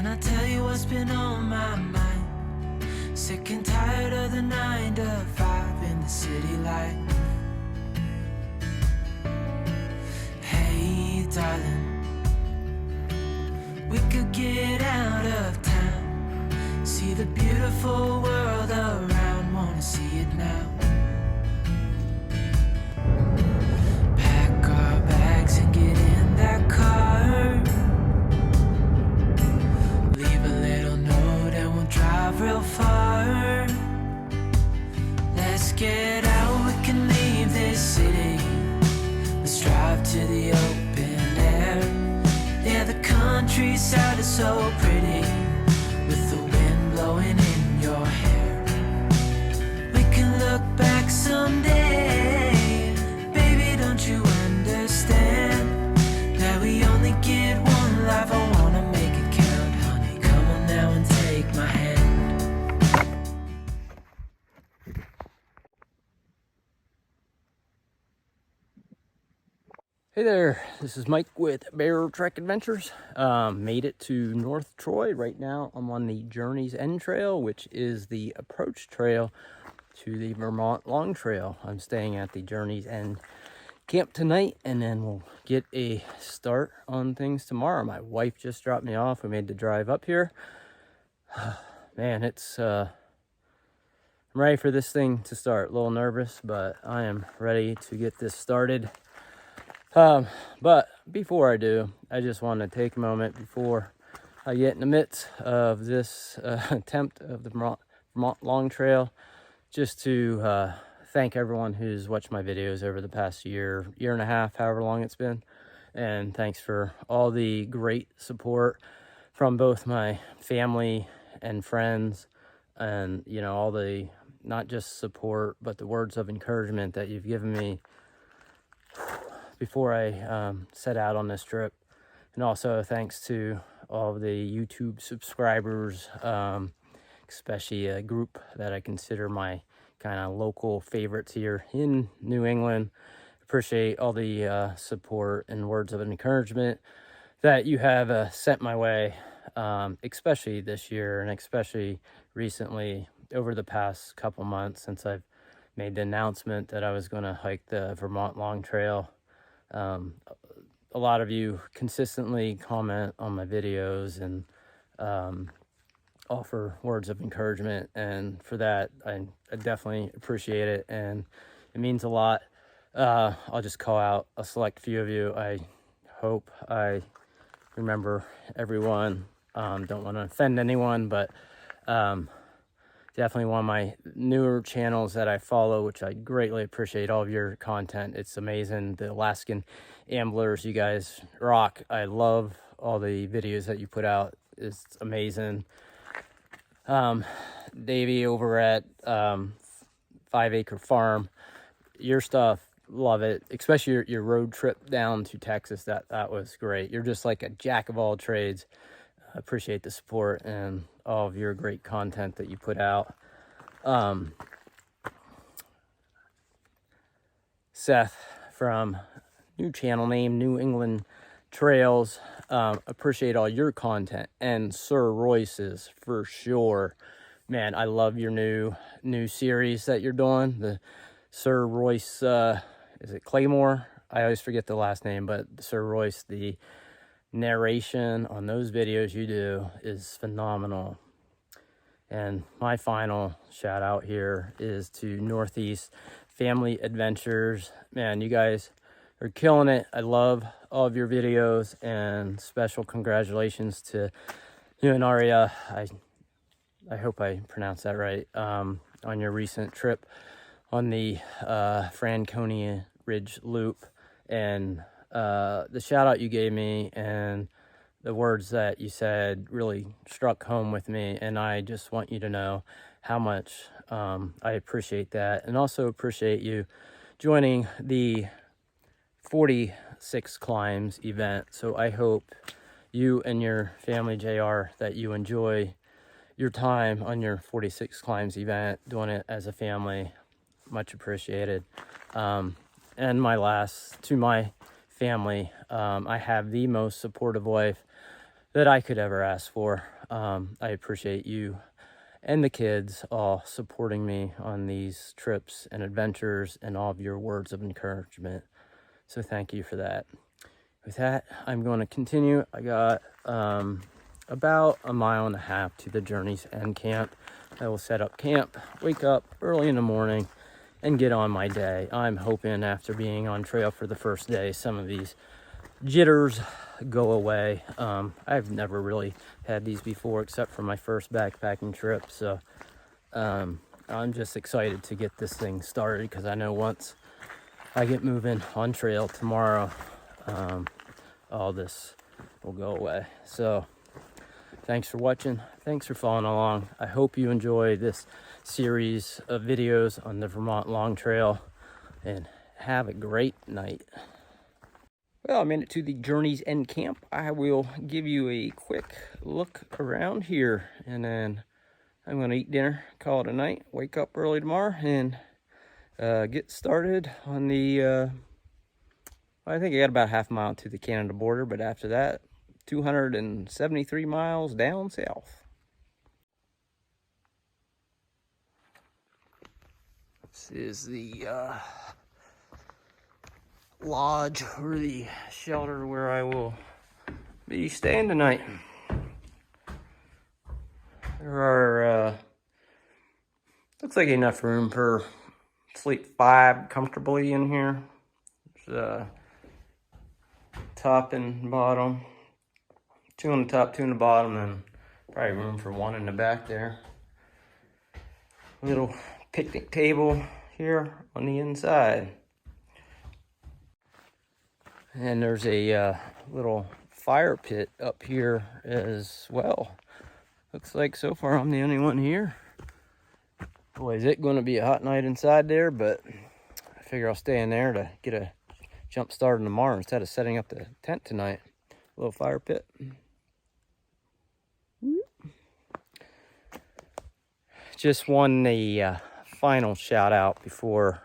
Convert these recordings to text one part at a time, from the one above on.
Can I tell you what's been on my mind? Sick and tired of the 9 to 5 in the city life. Hey, darling, we could get out of town, see the beautiful world around, wanna see it now. Pack our bags and get in that car, leave a little note and we'll drive real far. Let's get out, we can leave this city, let's drive to the open air. Yeah, the countryside is so pretty, with the wind blowing in your hair. We can look back someday, baby, don't you understand that we only get one life? I wanna make it count, honey, come on now and take my hand. Hey there, this is Mike with Bear Trek Adventures. Made it to North Troy. Right now I'm on the Journey's End Trail, which is the approach trail to the Vermont Long Trail. I'm staying at the Journey's End camp tonight, and then we'll get a start on things tomorrow. My wife just dropped me off. We made the drive up here. Man, I'm ready for this thing to start. A little nervous, but I am ready to get this started. But before I do, I just want to take a moment before I get in the midst of this attempt of the Vermont Long Trail, just to thank everyone who's watched my videos over the past year and a half, however long it's been. And thanks for all the great support from both my family and friends, and, you know, all the, not just support, but the words of encouragement that you've given me before I set out on this trip. And also thanks to all of the YouTube subscribers, especially a group that I consider my kind of local favorites here in New England. Appreciate all the support and words of encouragement that you have sent my way, especially this year, and especially recently over the past couple months since I've made the announcement that I was going to hike the Vermont Long Trail. A lot of you consistently comment on my videos and offer words of encouragement, and for that I definitely appreciate it, and it means a lot. I'll just call out a select few of you. I hope I remember everyone. Don't want to offend anyone, but definitely one of my newer channels that I follow, which I greatly appreciate all of your content. It's amazing. The Alaskan Amblers, you guys rock. I love all the videos that you put out. It's amazing. Davey over at 5 Acre Farm, your stuff, love it. Especially your road trip down to Texas. That was great. You're just like a jack of all trades. I appreciate the support and all of your great content that you put out. Seth from new channel name, New England Trails, appreciate all your content, and Sir Royce's for sure. Man, I love your new series that you're doing. The Sir Royce, is it Claymore? I always forget the last name, but Sir Royce, the narration on those videos you do is phenomenal. And my final shout out here is to Northeast Family Adventures. Man, you guys are killing it. I love all of your videos, and special congratulations to you and Aria. I hope I pronounced that right, on your recent trip on the Franconia Ridge Loop. And the shout out you gave me and the words that you said really struck home with me, and I just want you to know how much I appreciate that, and also appreciate you joining the 46 Climbs event. So I hope you and your family, JR, that you enjoy your time on your 46 Climbs event, doing it as a family. Much appreciated. And my family, I have the most supportive wife that I could ever ask for. I appreciate you and the kids all supporting me on these trips and adventures and all of your words of encouragement. So thank you for that. With that, I'm going to continue. I got about 1.5 miles to the Journey's End camp. I will set up camp, wake up early in the morning, and get on my day. I'm hoping after being on trail for the first day, some of these jitters go away. I've never really had these before except for my first backpacking trip. So I'm just excited to get this thing started, because I know once I get moving on trail tomorrow, all this will go away. So thanks for watching. Thanks for following along. I hope you enjoy this series of videos on the Vermont Long Trail, and have a great night. Well, I made it to the Journey's End camp. I will give you a quick look around here, and then I'm going to eat dinner, call it a night, wake up early tomorrow, and get started on the, I think I got about 1/2 mile to the Canada border, but after that, 273 miles down south. This is the lodge, or the shelter, where I will be staying tonight. There are looks like enough room for sleep 5 comfortably in here. There's a top and bottom, 2 on the top, 2 on the bottom, and probably room for 1 in the back there. Little picnic table here on the inside. And there's a little fire pit up here as well. Looks like so far I'm the only one here. Boy, is it going to be a hot night inside there, but I figure I'll stay in there to get a jump started tomorrow instead of setting up the tent tonight. A little fire pit. Just want a final shout out before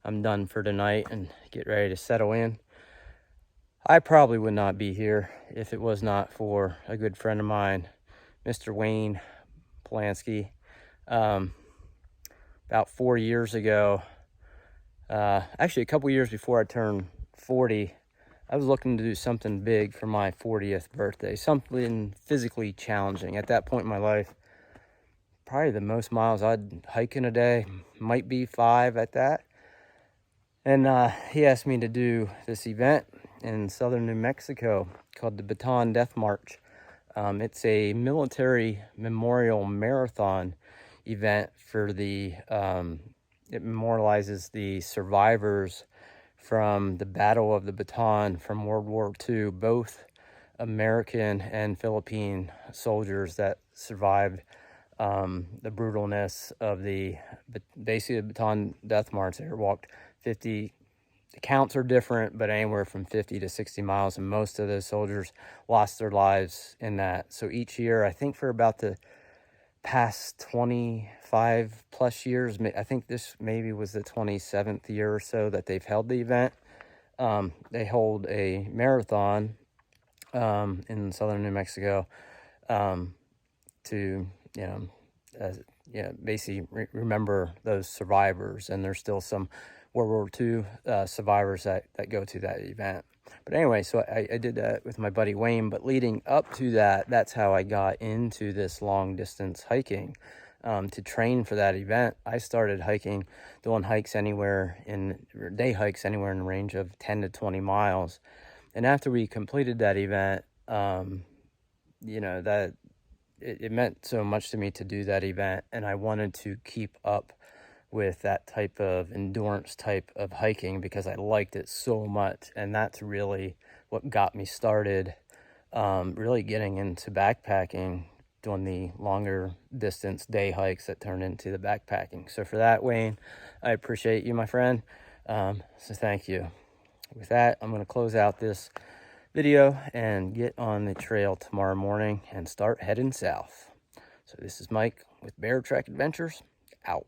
I'm done for tonight and get ready to settle in. I probably would not be here if it was not for a good friend of mine, Mr. Wayne Polanski. About 4 years ago, actually a couple years before I turned 40, I was looking to do something big for my 40th birthday, something physically challenging. At that point in my life, probably the most miles I'd hike in a day might be 5 at that. And he asked me to do this event in southern New Mexico called the Baton Death March. It's a military memorial marathon event for the, it memorializes the survivors from the Battle of the Baton from World War II, both American and Philippine soldiers that survived the brutalness of basically the Baton Death March. They walked 50, the counts are different, but anywhere from 50 to 60 miles, and most of those soldiers lost their lives in that. So each year, I think for about the past 25 plus years, I think this maybe was the 27th year or so that they've held the event. They hold a marathon in southern New Mexico to, basically remember those survivors. And there's still some World War II survivors that go to that event. But anyway, so I did that with my buddy Wayne. But leading up to that, that's how I got into this long distance hiking. To train for that event, I started doing hikes anywhere day hikes anywhere in the range of 10 to 20 miles. And after we completed that event, that it meant so much to me to do that event, and I wanted to keep up with that type of endurance type of hiking because I liked it so much. And that's really what got me started, really getting into backpacking, doing the longer distance day hikes that turned into the backpacking. So for that, Wayne, I appreciate you, my friend. So thank you. With that, I'm going to close out this video and get on the trail tomorrow morning and start heading south. So this is Mike with Bear Trek Adventures, out.